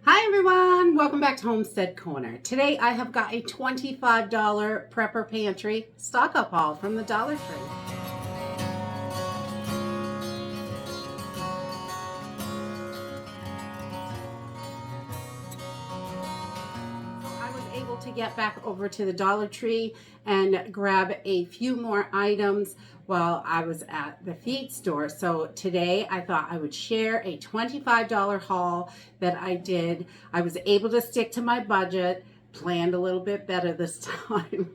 Hi everyone, welcome back to Homestead Corner. Today I have got a $25 Prepper Pantry stock up haul from the Dollar Tree. I was able to get back over to the Dollar Tree and grab a few more items while I was at the feed store. So today I thought I would share a $25 haul that I did. I was able to stick to my budget, planned a little bit better this time.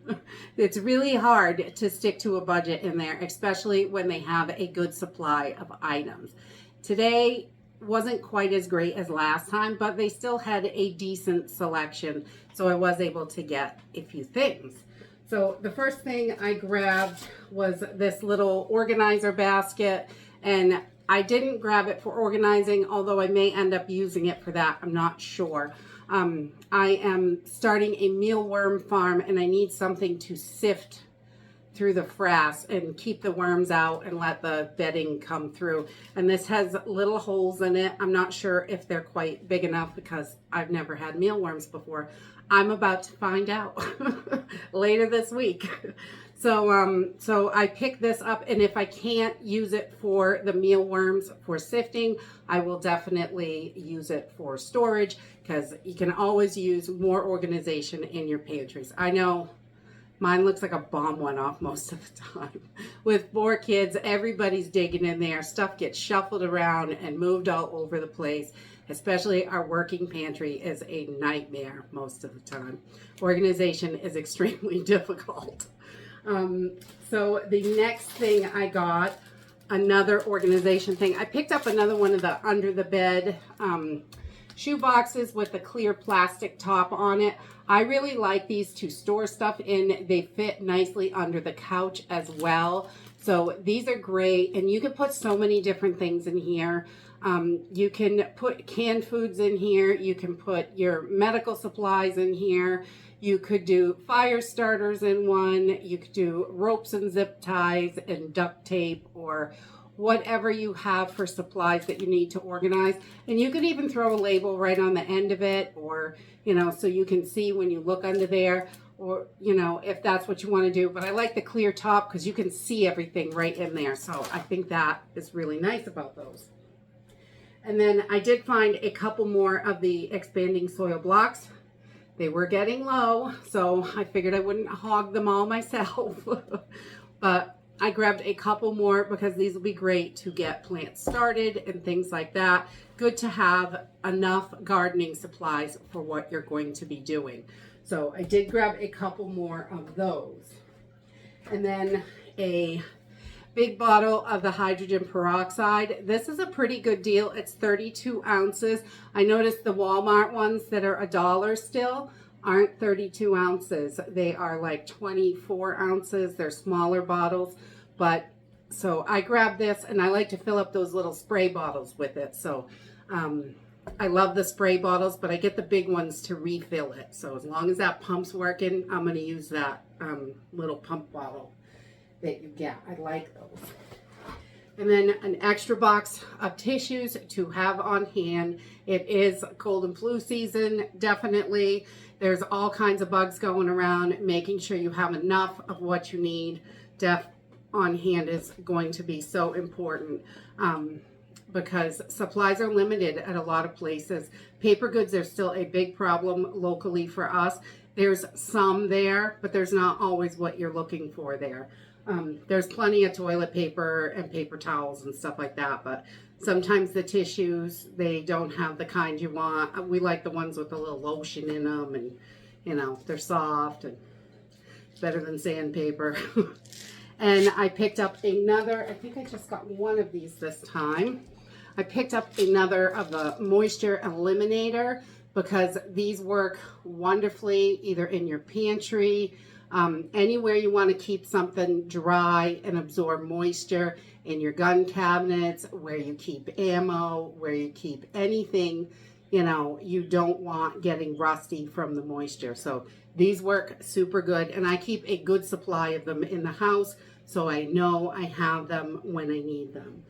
It's really hard to stick to a budget in there, especially when they have a good supply of items. Today wasn't quite as great as last time, but they still had a decent selection, so I was able to get a few things. So the first thing I grabbed was this little organizer basket, and I didn't grab it for organizing, although I may end up using it for that. I'm not sure. I am starting a mealworm farm, and I need something to sift through the frass and keep the worms out and let the bedding come through. And this has little holes in it. I'm not sure if they're quite big enough because I've never had mealworms before. I'm about to find out later this week. So I picked this up, and if I can't use it for the mealworms for sifting, I will definitely use it for storage, because you can always use more organization in your pantries. I know mine looks like a bomb went off most of the time. With 4 kids, everybody's digging in there. Stuff gets shuffled around and moved all over the place. Especially our working pantry is a nightmare most of the time. Organization is extremely difficult. So the next thing I got, another organization thing. I picked up another one of the under the bed shoe boxes with a clear plastic top on it. I really like these to store stuff in. They fit nicely under the couch as well. So these are great, and you can put so many different things in here. You can put canned foods in here. You can put your medical supplies in here. You could do fire starters in one. You could do ropes and zip ties and duct tape, or whatever you have for supplies that you need to organize. And you could even throw a label right on the end of it, or, so you can see when you look under there, or, if that's what you want to do. But I like the clear top because you can see everything right in there. So I think that is really nice about those. And then I did find a couple more of the expanding soil blocks. They were getting low, so I figured I wouldn't hog them all myself. But I grabbed a couple more because these will be great to get plants started and things like that. Good to have enough gardening supplies for what you're going to be doing. So I did grab a couple more of those. And then a big bottle of the hydrogen peroxide. This is a pretty good deal. It's 32 ounces. I noticed the Walmart ones that are $1 still aren't 32 ounces. They are like 24 ounces. They're smaller bottles. But so I grabbed this, and I like to fill up those little spray bottles with it. So I love the spray bottles, but I get the big ones to refill it. So as long as that pump's working, I'm going to use that little pump bottle that you get. I like those. And then an extra box of tissues to have on hand. It is cold and flu season, definitely. There's all kinds of bugs going around. Making sure you have enough of what you need on hand is going to be so important, because supplies are limited at a lot of places. Paper goods are still a big problem locally for us. There's some there, but there's not always what you're looking for there. There's plenty of toilet paper and paper towels and stuff like that, but sometimes the tissues, they don't have the kind you want. We like the ones with a little lotion in them, and they're soft and better than sandpaper. And I picked up another, I think I just got one of these this time. I picked up another of the Moisture Eliminator, because these work wonderfully either in your pantry, anywhere you want to keep something dry and absorb moisture, in your gun cabinets, where you keep ammo, where you keep anything, you don't want getting rusty from the moisture. So these work super good, and I keep a good supply of them in the house, so I know I have them when I need them.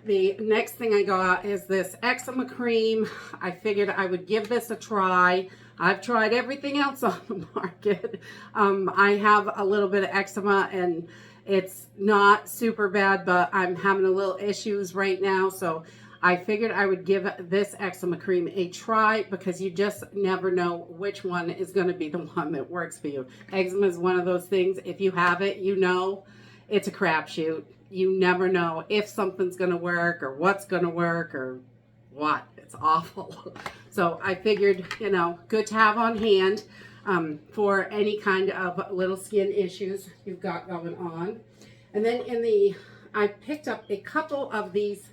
the next thing I got is this Eczema Cream. I figured I would give this a try. I've tried everything else on the market. I have a little bit of eczema and it's not super bad, but I'm having a little issues right now. So I figured I would give this Eczema Cream a try because you just never know which one is going to be the one that works for you. Eczema is one of those things. If you have it, you know it's a crapshoot. You never know if something's going to work or what's going to work or what. It's awful. So I figured, you know, good to have on hand for any kind of little skin issues you've got going on. And then I picked up a couple of these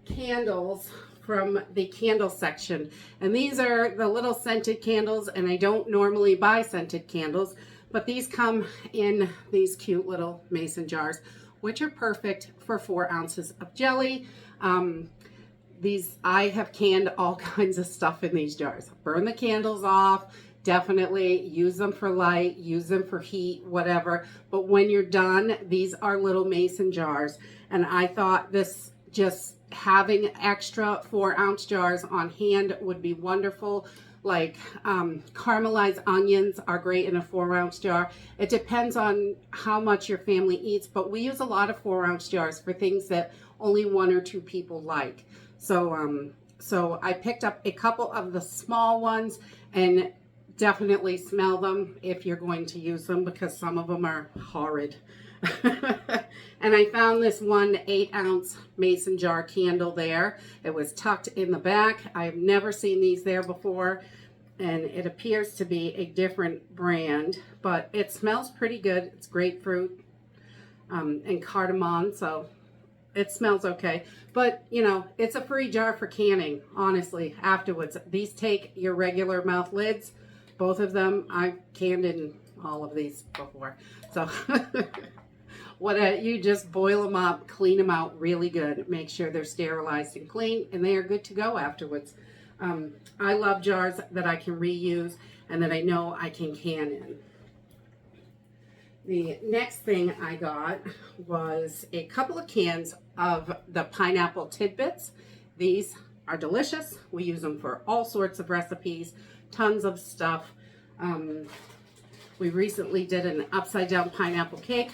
candles from the candle section. And these are the little scented candles, and I don't normally buy scented candles, but these come in these cute little mason jars, which are perfect for 4 ounces of jelly. I have canned all kinds of stuff in these jars. Burn the candles off, definitely use them for light, use them for heat, whatever. But when you're done, these are little mason jars. And I thought this, just having extra 4-ounce jars on hand would be wonderful. Like caramelized onions are great in a 4-ounce jar. It depends on how much your family eats, but we use a lot of 4-ounce jars for things that only 1 or 2 people like. So I picked up a couple of the small ones, and definitely smell them if you're going to use them, because some of them are horrid. And I found this one 8-ounce mason jar candle there. It was tucked in the back. I've never seen these there before, and it appears to be a different brand, but it smells pretty good. It's grapefruit and cardamom, so it smells okay. But you know, it's a free jar for canning, honestly, afterwards. These take your regular mouth lids, both of them. I've canned in all of these before, so you just boil them up, clean them out really good, make sure they're sterilized and clean, and they are good to go afterwards. I love jars that I can reuse and that I know I can can in. The next thing I got was a couple of cans of the pineapple Tidbits. These are delicious. We use them for all sorts of recipes, tons of stuff. We recently did an upside down pineapple cake.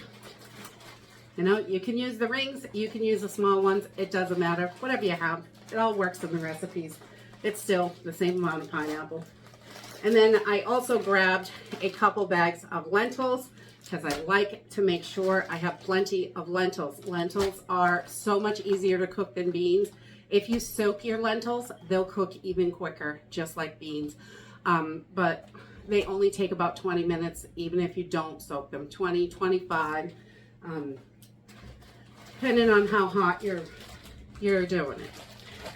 You know, you can use the rings, you can use the small ones, it doesn't matter. Whatever you have, it all works in the recipes. It's still the same amount of pineapple. And then I also grabbed a couple bags of lentils, because I like to make sure I have plenty of lentils. Lentils are so much easier to cook than beans. If you soak your lentils, they'll cook even quicker, just like beans. But they only take about 20 minutes, even if you don't soak them. 20, 25, depending on how hot you're doing it.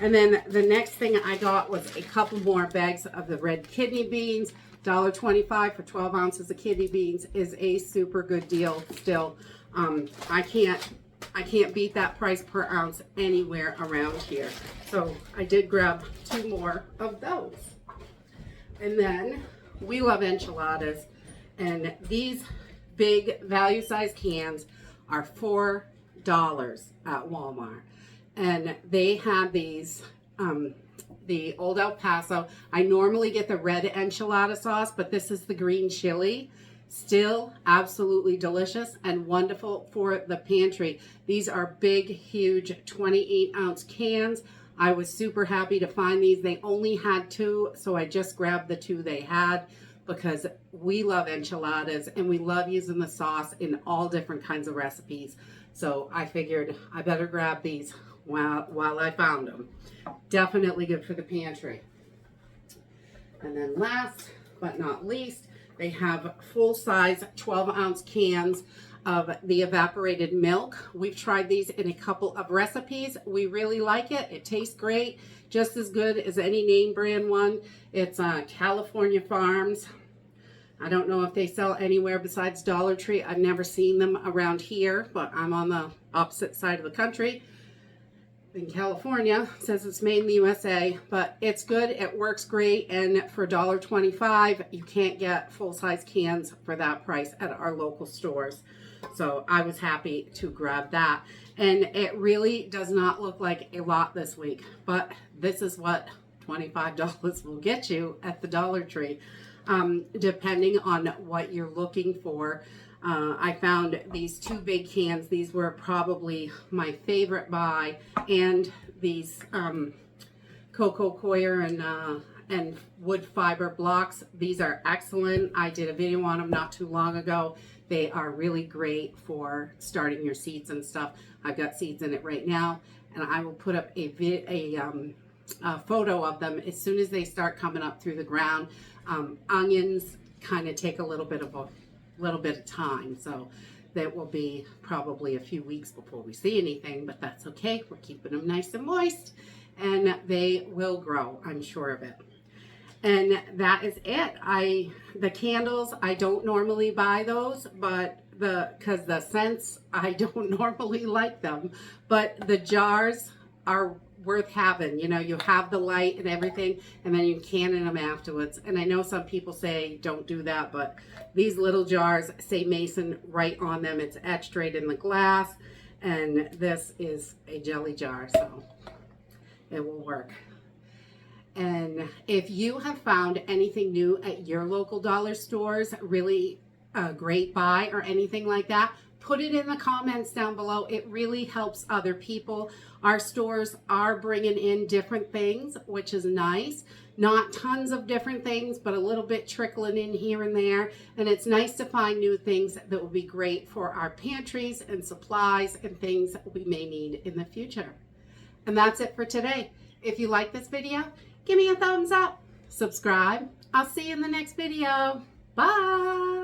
And then the next thing I got was a couple more bags of the red kidney beans. $1.25 for 12 ounces of kidney beans is a super good deal still. I can't beat that price per ounce anywhere around here. So I did grab 2 more of those. And then we love enchiladas, and these big value size cans are $4 at Walmart. And they have these the Old El Paso. I normally get the red enchilada sauce, but this is the green chili. Still absolutely delicious and wonderful for the pantry. These are big, huge 28-ounce cans. I was super happy to find these. They only had 2, so I just grabbed the 2 they had, because we love enchiladas and we love using the sauce in all different kinds of recipes. So I figured I better grab these while I found them. Definitely good for the pantry. And then last but not least, they have full-size 12-ounce cans of the evaporated milk. We've tried these in a couple of recipes. We really like it. It tastes great, just as good as any name brand one. It's California Farms. I don't know if they sell anywhere besides Dollar Tree. I've never seen them around here, but I'm on the opposite side of the country. In California, it says it's made in the USA, but it's good. It works great, and for $1.25, you can't get full-size cans for that price at our local stores. So I was happy to grab that. And it really does not look like a lot this week, but this is what $25 will get you at the Dollar Tree, depending on what you're looking for. I found these 2 big cans. These were probably my favorite buy, and these cocoa coir and wood fiber blocks. These are excellent. I did a video on them not too long ago. They are really great for starting your seeds and stuff. I've got seeds in it right now, and I will put up a photo of them as soon as they start coming up through the ground. Onions kind of take a little bit of time, so that will be probably a few weeks before we see anything, but that's okay. We're keeping them nice and moist, and they will grow, I'm sure of it. And that is it. The candles, I don't normally buy those, but because the scents, I don't normally like them, but the jars are worth having. You know, you have the light and everything, and then you can in them afterwards. And I know some people say don't do that, but these little jars say Mason right on them. It's etched right in the glass, and this is a jelly jar, so it will work. And if you have found anything new at your local dollar stores, really a great buy or anything like that, put it in the comments down below. It really helps other people. Our stores are bringing in different things, which is nice. Not tons of different things, but a little bit trickling in here and there. And it's nice to find new things that will be great for our pantries and supplies and things that we may need in the future. And that's it for today. If you like this video, give me a thumbs up, subscribe. I'll see you in the next video. Bye.